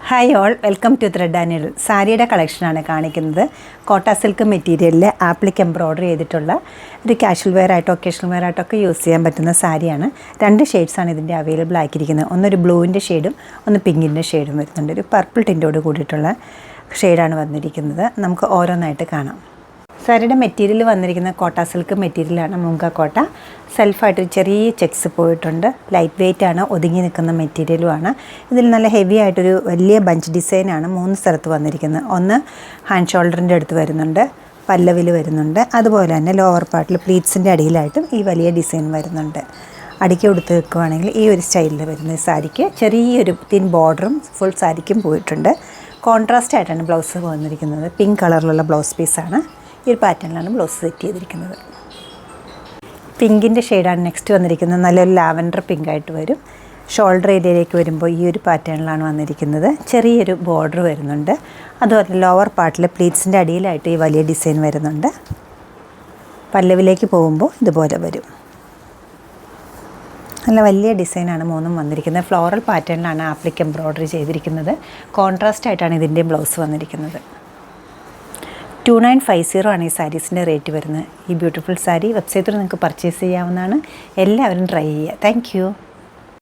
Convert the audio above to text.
Hi all, welcome to thread and needle. സാരിയുടെ കളക്ഷനാണ് കാണിക്കുന്നത്. കോട്ട സിൽക്ക് മെറ്റീരിയലിൽ ആപ്ലിക് എംബ്രോയ്ഡറി ചെയ്തിട്ടുള്ള ഒരു കാഷ്വൽ വെയർ ആയിട്ടോ ഒക്കേഷണൽ വെയർ ആയിട്ടൊക്കെ യൂസ് ചെയ്യാൻ പറ്റുന്ന സാരിയാണ്. 2 ഷെയ്ഡ്സാണ് ഇതിൻ്റെ അവൈലബിൾ ആക്കിയിരിക്കുന്നത്. ഒന്നൊരു ബ്ലൂവിൻ്റെ ഷെയ്ഡും ഒന്ന് പിങ്കിൻ്റെ ഷെയ്ഡും വരുന്നുണ്ട്. ഒരു പർപ്പിൾ ടിൻ്റോട് കൂടിയിട്ടുള്ള ഷെയ്ഡാണ് വന്നിരിക്കുന്നത്. നമുക്ക് ഓരോന്നായിട്ട് കാണാം. സാരിയുടെ മെറ്റീരിയൽ വന്നിരിക്കുന്ന കോട്ട സിൽക്ക് മെറ്റീരിയലാണ്. മുങ്ക കോട്ട സെൽഫായിട്ടൊരു ചെറിയ ചെക്സ് പോയിട്ടുണ്ട്. ലൈറ്റ് വെയ്റ്റ് ആണ്, ഒതുങ്ങി നിൽക്കുന്ന മെറ്റീരിയലുമാണ്. ഇതിൽ നല്ല ഹെവി ആയിട്ടൊരു വലിയ ബഞ്ച് ഡിസൈനാണ് 3 സ്ഥലത്ത് വന്നിരിക്കുന്നത്. ഒന്ന് ഹാൻഡ് ഷോൾഡറിൻ്റെ അടുത്ത് വരുന്നുണ്ട്, പല്ലവിൽ വരുന്നുണ്ട്, അതുപോലെ തന്നെ ലോവർ പാർട്ടിൽ പ്ലീറ്റ്സിൻ്റെ അടിയിലായിട്ടും ഈ വലിയ ഡിസൈൻ വരുന്നുണ്ട്. അടിക്ക് കൊടുത്ത് വെക്കുകയാണെങ്കിൽ ഈ ഒരു സ്റ്റൈലിൽ വരുന്ന സാരിക്ക് ചെറിയൊരു തിൻ ബോർഡറും ഫുൾ സാരിക്കും പോയിട്ടുണ്ട്. കോൺട്രാസ്റ്റ് ആയിട്ടാണ് ബ്ലൗസ് വന്നിരിക്കുന്നത്. പിങ്ക് കളറിലുള്ള ബ്ലൗസ് പീസാണ്. ഈ ഒരു പാറ്റേണിലാണ് ബ്ലൗസ് സെറ്റ് ചെയ്തിരിക്കുന്നത്. പിങ്കിൻ്റെ ഷെയ്ഡാണ് നെക്സ്റ്റ് വന്നിരിക്കുന്നത്. നല്ലൊരു ലാവൻഡർ പിങ്ക് ആയിട്ട് വരും. ഷോൾഡർ ഏരിയയിലേക്ക് വരുമ്പോൾ ഈ ഒരു പാറ്റേണിലാണ് വന്നിരിക്കുന്നത്. ചെറിയൊരു ബോർഡർ വരുന്നുണ്ട്. അതുപോലെ ലോവർ പാർട്ടിൽ പ്ലീറ്റ്സിൻ്റെ അടിയിലായിട്ട് ഈ വലിയ ഡിസൈൻ വരുന്നുണ്ട്. പല്ലവിലേക്ക് പോകുമ്പോൾ ഇതുപോലെ വരും. നല്ല വലിയ ഡിസൈനാണ് 3ഉം വന്നിരിക്കുന്നത്. ഫ്ലോറൽ പാറ്റേണിലാണ് ആപ്ലിക് എംബ്രോയ്ഡറി ചെയ്തിരിക്കുന്നത്. കോൺട്രാസ്റ്റ് ആയിട്ടാണ് ഇതിൻ്റെ ബ്ലൗസ് വന്നിരിക്കുന്നത്. 2950 ആണ് ഈ സാരീസിൻ്റെ റേറ്റ് വരുന്നത്. ഈ ബ്യൂട്ടിഫുൾ സാരി വെബ്സൈറ്റിൽ നിങ്ങൾക്ക് പർച്ചേസ് ചെയ്യാവുന്നതാണ്. എല്ലാവരും ട്രൈ ചെയ്യുക. താങ്ക്